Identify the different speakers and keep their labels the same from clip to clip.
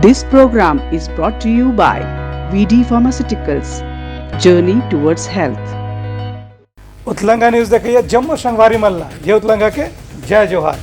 Speaker 1: This program is brought to you by VD Pharmaceuticals. Journey towards health.
Speaker 2: Utlanga news देखिए जम्मू संगवारी मल्ला ये उतलंगा के जय जोहार।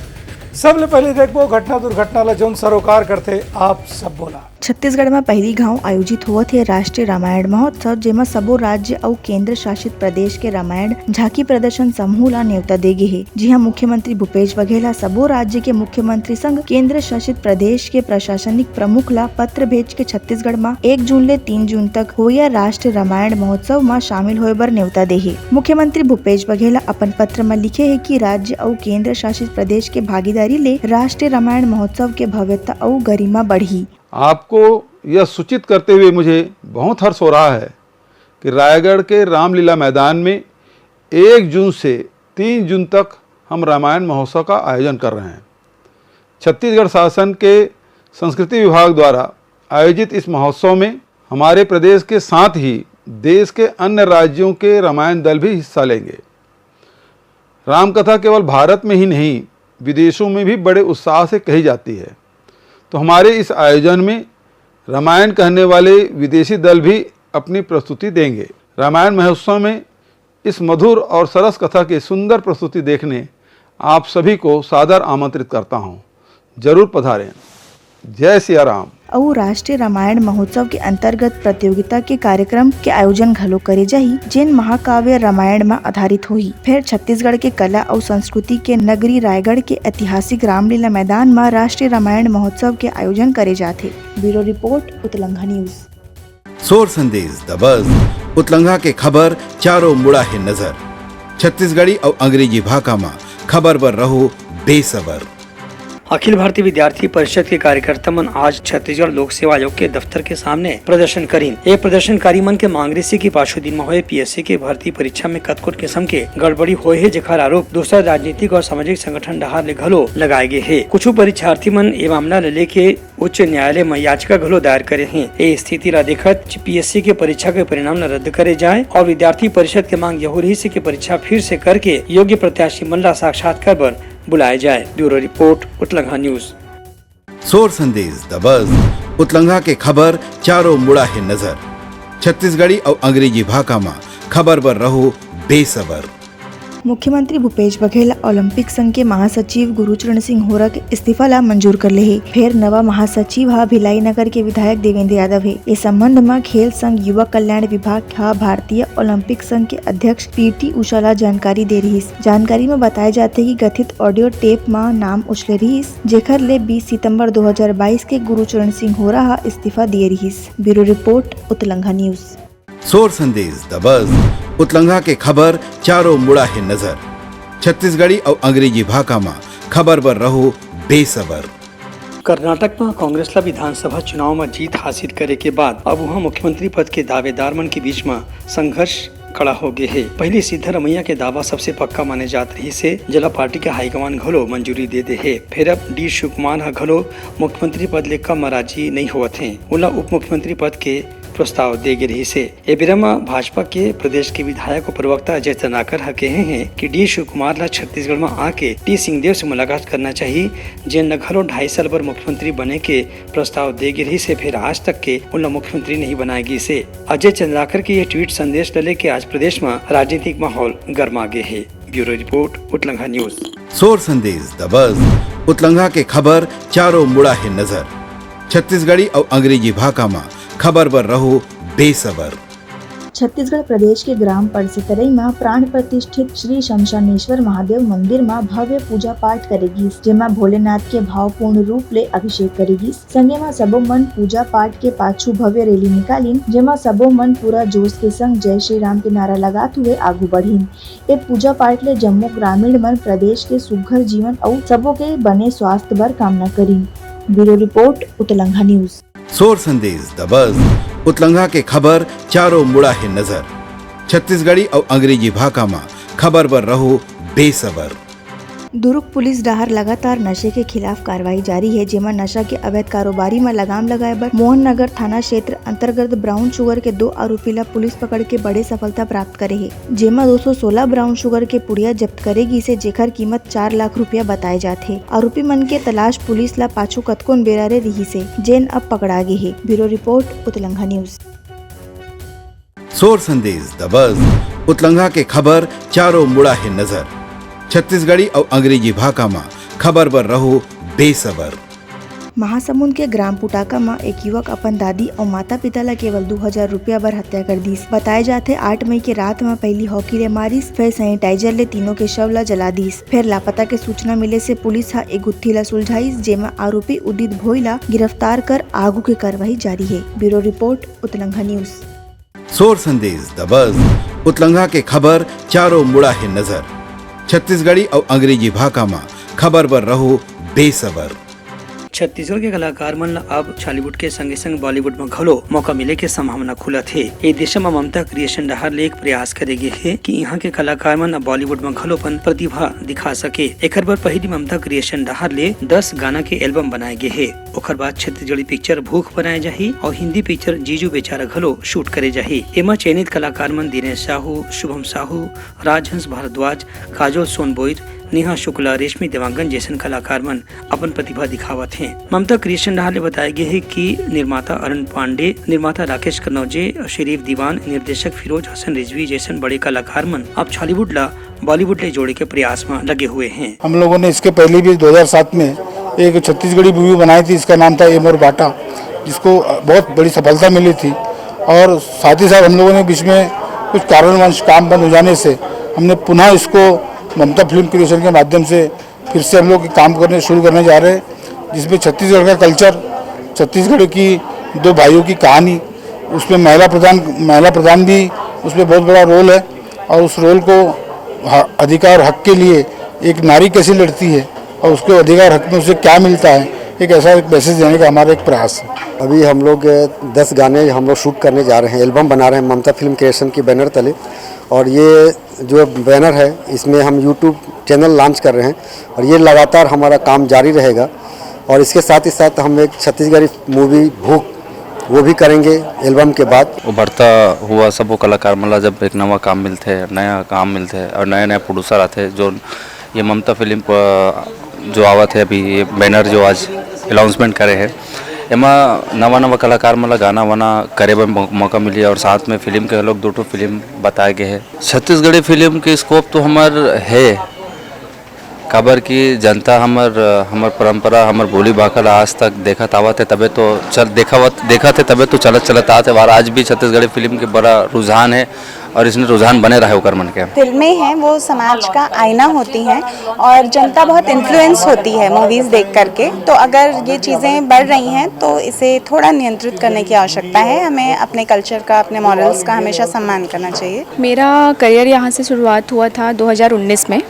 Speaker 2: सबले पहले देखो घटना दुर्घटना ला जौन सरोकार करते आप सब बोला।
Speaker 3: छत्तीसगढ़ में पहली घाव आयोजित हुआ थे राष्ट्रीय रामायण महोत्सव, जेमा सबो राज्य और केंद्र शासित प्रदेश के रामायण झांकी प्रदर्शन समूह ला न्योता दे गे है। जी हाँ, मुख्यमंत्री भूपेश बघेल सबो राज्य के मुख्यमंत्री संग केंद्र शासित प्रदेश के प्रशासनिक प्रमुख ला पत्र भेज के छत्तीसगढ़ में 1 जून ले 3 जून तक होया राष्ट्रीय रामायण महोत्सव में शामिल होए बर न्योता दे है। मुख्यमंत्री भूपेश बघेल अपन पत्र में लिखे है कि राज्य और केंद्र शासित प्रदेश के भागीदारी ले राष्ट्रीय रामायण महोत्सव के भव्यता और गरिमा बढ़ी।
Speaker 4: आपको यह सूचित करते हुए मुझे बहुत हर्ष हो रहा है कि रायगढ़ के रामलीला मैदान में 1 जून से 3 जून तक हम रामायण महोत्सव का आयोजन कर रहे हैं। छत्तीसगढ़ शासन के संस्कृति विभाग द्वारा आयोजित इस महोत्सव में हमारे प्रदेश के साथ ही देश के अन्य राज्यों के रामायण दल भी हिस्सा लेंगे। रामकथा केवल भारत में ही नहीं, विदेशों में भी बड़े उत्साह से कही जाती है, तो हमारे इस आयोजन में रामायण कहने वाले विदेशी दल भी अपनी प्रस्तुति देंगे। रामायण महोत्सव में इस मधुर और सरस कथा की सुंदर प्रस्तुति देखने आप सभी को सादर आमंत्रित करता हूँ। जरूर पधारें। जय सिया राम।
Speaker 3: और राष्ट्रीय रामायण महोत्सव के अंतर्गत प्रतियोगिता के कार्यक्रम के आयोजन घलो करे जाही, जिन महाकाव्य रामायण में आधारित होही। फिर छत्तीसगढ़ के कला और संस्कृति के नगरी रायगढ़ के ऐतिहासिक रामलीला मैदान में राष्ट्रीय रामायण महोत्सव के आयोजन करे जाते। Bureau report, Utlanga news.
Speaker 5: सोर संदेश द बज़ उतलंगा के खबर चारों मुड़ा है नजर। छत्तीसगढ़ी और अंग्रेजी भाषा में खबर पर रहो बेसबर।
Speaker 6: अखिल भारतीय विद्यार्थी परिषद के कार्यकर्ता मन आज छत्तीसगढ़ लोक सेवा आयोग के दफ्तर के सामने प्रदर्शन करीन। ये प्रदर्शनकारी मन के मांग रही कि पांचों दिन में हुए पीएससी के भर्ती परीक्षा में कतकोट किस्म के गड़बड़ी होए है, जेकर आरोप दूसरा राजनीतिक और सामाजिक संगठन डहार ले घलो लगाए गए है। कुछ परीक्षार्थी मन ये मामला लेके उच्च न्यायालय में याचिका घलो दायर करे हैं। ये स्थिति ला देखत पीएससी के परीक्षा के परिणाम न रद्द करे जाए और विद्यार्थी परिषद के मांग यह रही है कि परीक्षा फिर से करके योग्य प्रत्याशी मन ला साक्षात्कार पर बुलाया जाए। Bureau report, Utlanga news.
Speaker 5: सोर संदेश द बज़ उतलंगा के खबर चारों मुड़ा है नजर। छत्तीसगढ़ी और अंग्रेजी भाषा में खबर पर रहो बेसबर।
Speaker 3: मुख्यमंत्री भूपेश बघेल ओलंपिक संघ के महासचिव गुरुचरण सिंह होरा के इस्तीफा ला मंजूर कर ले है। फिर नवा महासचिव भिलाई नगर के विधायक देवेंद्र यादव है। इस संबंध में खेल संघ युवा कल्याण विभाग भारतीय ओलंपिक संघ के अध्यक्ष पीटी उषा ला जानकारी दे रही। जानकारी में बताया जाते कि कथित ऑडियो टेप में नाम उछले रही, जेकर ले 20 सितंबर 2022 के गुरुचरण सिंह होरा इस्तीफा दिए रही। Bureau report, Utlanga news.
Speaker 5: सोर संदेश द बज़ उतलंगा के खबर चारों मुड़ा है नजर। छत्तीसगढ़ी और अंग्रेजी भाषा में खबर पर रहो बेसबर।
Speaker 6: कर्नाटक में कांग्रेस ला विधानसभा चुनाव में जीत हासिल करे के बाद अब वहाँ मुख्यमंत्री पद के दावेदार मन के बीच में संघर्ष खड़ा हो गए है। पहले सिद्धरमैया के दावा सबसे पक्का माने जात रही से जला पार्टी के हाईकमान घलो मंजूरी दे दे है। फिर अब डी शिवकुमार घलो मुख्यमंत्री पद ले कम राजी नहीं हुआ थे। उला उप मुख्यमंत्री पद के प्रस्ताव दे गे रही से। ये बिरमा भाजपा के प्रदेश के विधायक और प्रवक्ता अजय चंद्राकर कहे हैं कि डी शिवकुमार ला छत्तीसगढ़ में आके टी सिंहदेव से मुलाकात करना चाहिए, जिन घलो 2.5 साल पर मुख्यमंत्री बने के प्रस्ताव दे गे रही से फिर आज तक के उन मुख्यमंत्री नहीं बनाएगी से। अजय चंद्राकर के ये ट्वीट संदेश डले के आज प्रदेश में राजनीतिक माहौल गर्मा गए है। Bureau report, Utlanga news.
Speaker 5: सोर संदेश द बज़ उतलंगा के खबर चारों मुड़ा है नजर। छत्तीसगढ़ी और अंग्रेजी भाषा में खबर पर रहो बेसबर।
Speaker 3: छत्तीसगढ़ प्रदेश के ग्राम परसितरई में प्राण प्रतिष्ठित श्री शमशानेश्वर महादेव मंदिर में भव्य पूजा पाठ करेगी, जेमा भोलेनाथ के भावपूर्ण रूप ले अभिषेक करेगी। संगे में सबो मन पूजा पाठ के पाछू भव्य रैली निकालिन, जेमा सबो मन पूरा जोश के संग जय श्री राम के नारा लगाते हुए आगू बढ़ीन। ये पूजा पाठ ले जम्मू ग्रामीण मन प्रदेश के सुघर जीवन और सबो के बने स्वास्थ्य बर कामना करीन। Bureau report, Utlanga news.
Speaker 5: सोर संदेश द बज़ उतलंगा के खबर चारों मुड़ा है नजर। छत्तीसगढ़ी और अंग्रेजी भाषा में खबर पर रहो बेसबर।
Speaker 3: दुर्ग पुलिस डहार लगातार नशे के खिलाफ कार्रवाई जारी है, जेमा नशा के अवैध कारोबारी में लगाम लगाए बर मोहन नगर थाना क्षेत्र अंतर्गत ब्राउन शुगर के 2 आरोपी ला पुलिस पकड़ के बड़े सफलता प्राप्त करे है, जेमा 216 ब्राउन शुगर के पुड़िया जब्त करेगी से जेकर कीमत 4 लाख रुपया बताए जाते। आरोपी मन के तलाश पुलिस ला पाछू कतकोन बेरारे रही से जेन अब पकड़ा गे है। Bureau report Utlangha news.
Speaker 5: सोर संदेश द बज़ उतलंघा के खबर चारों मुड़ा है नजर। छत्तीसगढ़ी और अंग्रेजी भाषा में खबर पर रहो बेसबर।
Speaker 3: महासमुंद के ग्राम पुटाका में एक युवक अपन दादी और माता पिता ला केवल 2000 रुपया बर हत्या कर दीस। बताए जाते 8 मई के रात में पहली हॉकी ले मारिस, फिर सैनिटाइजर ले तीनों के शव ला जला दीस। फिर लापता के सूचना मिले से पुलिस हा एक गुत्थी ला सुलझाईस, जेमा आरोपी उदित भोई ला गिरफ्तार कर आगू के कार्रवाई जारी है। Bureau report Utlangha news.
Speaker 5: सोर संदेश द बज़ उतलंघा के खबर चारों मुड़ा है नजर। छत्तीसगढ़ी और अंग्रेजी भाषा में खबर पर रहो बेसबर।
Speaker 6: छत्तीसगढ़ के कलाकार मन ला अब बॉलीवुड के संगे संग बॉलीवुड में घलो मौका मिले के संभावना खुलत है। ये देश में ममता क्रिएशन डहार ले एक प्रयास करेगे है कि यहाँ के कलाकार मन अब बॉलीवुड में घलो अपन प्रतिभा दिखा सके। एकर बर पहली ममता क्रिएशन डहार ले 10 गाना के एल्बम बनाए गए है। ओकर बाद छत्तीसगढ़ी पिक्चर भूख बनाए जाही और हिंदी पिक्चर जीजू बेचारा घलो शूट करे जाही। एमा चयनित कलाकार मन दिनेश साहू, शुभम साहू, राजहंस भारद्वाज, काजोल सोनबोईर, नेहा शुक्ला, रेशमी देवांगन जैसन कलाकार मन अपन प्रतिभा दिखावत हैं। ममता क्रिएशन डहार ले बताया गया है कि निर्माता अरुण पांडे, निर्माता राकेश कन्नौजे, शरीफ दीवान, निर्देशक फिरोज हसन रिजवी जैसन बड़े कलाकार मन अब छॉलीवुड ला बॉलीवुड ले जोड़े के प्रयास में लगे हुए हैं।
Speaker 7: हम लोगों ने इसके पहले भी 2007 में एक छत्तीसगढ़ी मूवी बनाई थी, इसका नाम था एमोर बाटा, जिसको बहुत बड़ी सफलता मिली थी। और साथ ही साथ हम लोगों ने बीच में कुछ कारणवश काम बंद हो जाने से हमने पुनः इसको ममता फिल्म क्रिएशन के माध्यम से फिर से हम लोग काम करने शुरू करने जा रहे हैं, जिसमें छत्तीसगढ़ का कल्चर, छत्तीसगढ़ की 2 भाइयों की कहानी, उसमें महिला प्रधान भी उसमें बहुत बड़ा रोल है। और उस रोल को अधिकार हक के लिए एक नारी कैसे लड़ती है और उसके अधिकार हक में उसे क्या मिलता है, एक ऐसा एक मैसेज देने का हमारा एक प्रयास है।
Speaker 8: अभी हम लोग 10 गाने हम लोग शूट करने जा रहे हैं, एल्बम बना रहे हैं ममता फिल्म क्रिएशन की बैनर तले। और ये जो बैनर है इसमें हम यूट्यूब चैनल लॉन्च कर रहे हैं और ये लगातार हमारा काम जारी रहेगा। और इसके साथ ही साथ हम एक छत्तीसगढ़ी मूवी भूख वो भी करेंगे एल्बम के बाद।
Speaker 9: उभरता हुआ सब वो कलाकार मतलब जब एक नवा काम मिलते है, नया काम मिलते है और नए नए प्रोड्यूसर आते हैं, जो ये ममता फिल्म जो आवत है अभी ये बैनर जो आज अनाउंसमेंट करे हैं, एमा नवा कलाकार मतलब गाना वाना करे में मौका मिली और साथ में फिल्म के लोग 2 फिल्म बताए गए हैं। छत्तीसगढ़ी फिल्म के स्कोप तो हमार है, खबर की जनता हमर परंपरा हमर बोली भाखा आज तक देखत आवत है, तबे तो देखा थे तबे तो चलत आते और आज भी छत्तीसगढ़ी फिल्म के बड़ा रुझान है और इसमें रुझान बने रहे होकर मन के।
Speaker 10: फिल्में हैं वो समाज का आईना होती हैं और जनता बहुत इन्फ्लुएंस होती है मूवीज़ देख करके। तो अगर ये चीज़ें बढ़ रही हैं तो इसे थोड़ा नियंत्रित करने की आवश्यकता है। हमें अपने कल्चर का, अपने मॉरल्स का हमेशा सम्मान करना चाहिए।
Speaker 11: मेरा करियर यहाँ से शुरुआत हुआ था 2019 में।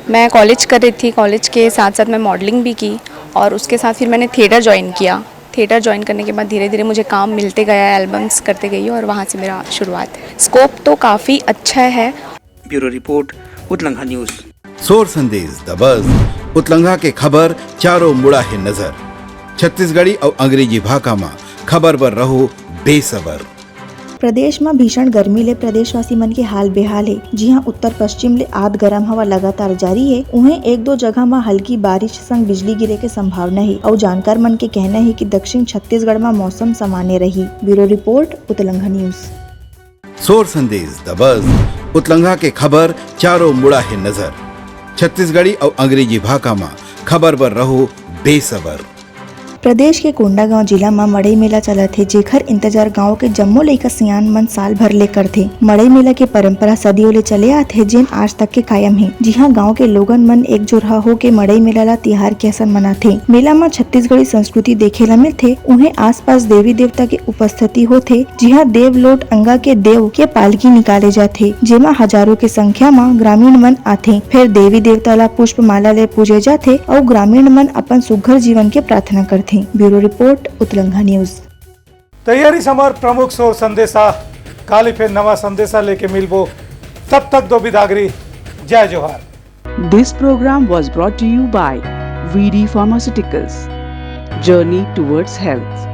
Speaker 11: मैं कॉलेज कर रही थी, कॉलेज के साथ साथ मैं मॉडलिंग भी की और उसके साथ फिर मैंने थिएटर ज्वाइन किया। थिएटर ज्वाइन करने के बाद धीरे धीरे मुझे काम मिलते गया, एल्बम्स करते गई और वहाँ से मेरा शुरुआत है। स्कोप तो काफ़ी अच्छा है।
Speaker 6: Bureau report Utlangha news.
Speaker 5: सोर संदेश द बज़ उतलंघा के खबर चारों मुड़ा है नजर। छत्तीसगढ़ी और अंग्रेजी भाषा में खबर पर रहो बेसबर।
Speaker 3: प्रदेश में भीषण गर्मी ले प्रदेशवासी मन के हाल बेहाल है। जी हाँ, उत्तर पश्चिम ले आद गरम हवा लगातार जारी है। उन्हें 1-2 जगह में हल्की बारिश संग बिजली गिरे के संभावना है और जानकार मन के कहना है कि दक्षिण छत्तीसगढ़ में मौसम सामान्य रही। Bureau report Utlangha news.
Speaker 5: सोर संदेश द बज़ उतलंघा के खबर चारों मुड़ा है नजर। छत्तीसगढ़ी और अंग्रेजी भाषा में खबर पर रहो बेसबर।
Speaker 3: प्रदेश के कोंडागांव जिला में मड़ई मेला चलत है, जेकर इंतजार गांव के जम्मो लइका सियान मन साल भर ले करथे। मड़ई मेला के परंपरा सदियों ले चले आत है, जेन आज तक के कायम है। जी हाँ, गांव के लोगन मन एकजुट हो के मड़ई मेला ला तिहार के असन मनाथे। मेला में छत्तीसगढ़ी संस्कृति देखे ला मिलथे। उन्हें आसपास देवी देवता के उपस्थिति होथे। जी हाँ, देवलोट अंगा के देव के पालकी निकाले जाथे, जेमा हजारों के संख्या में ग्रामीण मन आथे। फिर देवी देवता ला पुष्प माला ले पूजे जाथे और ग्रामीण मन अपन सुघर जीवन के प्रार्थना करथे। Bureau report Utlangha news.
Speaker 2: तैयारी समर प्रमुख सोर संदेशा काली फिर नवा संदेशा लेके मिलबो। तब तक दो बिदागरी। जय जोहार।
Speaker 1: This program was brought to you by VD Pharmaceuticals. Journey towards health.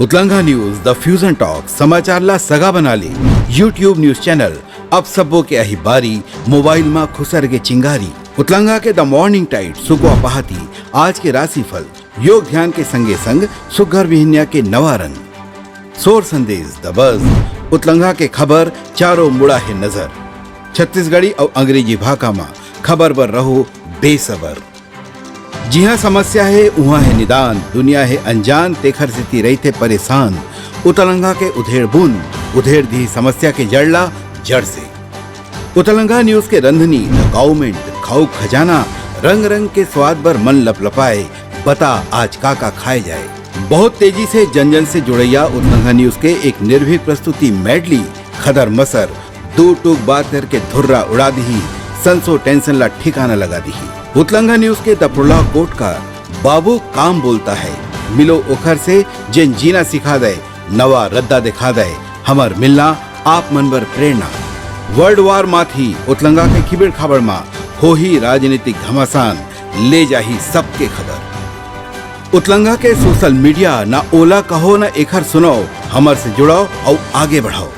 Speaker 5: Utlanga news the fusion talk समाचारला सगा बना ले यूट्यूब न्यूज चैनल अब सबो के अही बारी मोबाइल में खुसर के चिंगारी उतलंगा के द मॉर्निंग टाइड सुगवा पहाती आज के राशिफल योग ध्यान के संगे संग सुगर विहिन्या के नवा रंग सोर संदेश द बज उतलंगा के खबर चारों मुड़ा है नजर छत्तीसगढ़ी और अंग्रेजी भाषा में खबर पर रहो बेसबर जी हाँ समस्या है वहाँ है निदान दुनिया है अनजान तेखर से रही थे परेशान उतलंगा के उधेड़ बुन उधेड़ दी समस्या के जड़ला जड़ से उतलंगा न्यूज के रंधनी द गवर्नमेंट खाऊ खजाना रंग रंग के स्वाद पर मन लपलपाए बता आज का खाए जाए बहुत तेजी से जन जन से जुड़ैया उतलंगा न्यूज के एक निर्भीक प्रस्तुति मेडली खदर मसर दो टूक बात करके धुर्रा उड़ा दी संसो टेंशन ला ठिकाना लगा दी उतलंगा न्यूज के दपुरला कोट का बाबू काम बोलता है मिलो उखर से जिन जीना सिखा दे नवा रद्दा दिखा दे हमर मिलना आप मनवर प्रेरणा वर्ल्ड वार माथी उतलंगा के खिबड़ खबर मा हो ही राजनीतिक घमासान ले जाही सबके खबर उतलंगा के सोशल मीडिया ना ओला कहो ना एखर सुनाओ हमर से जुड़ाओ और आगे बढ़ाओ।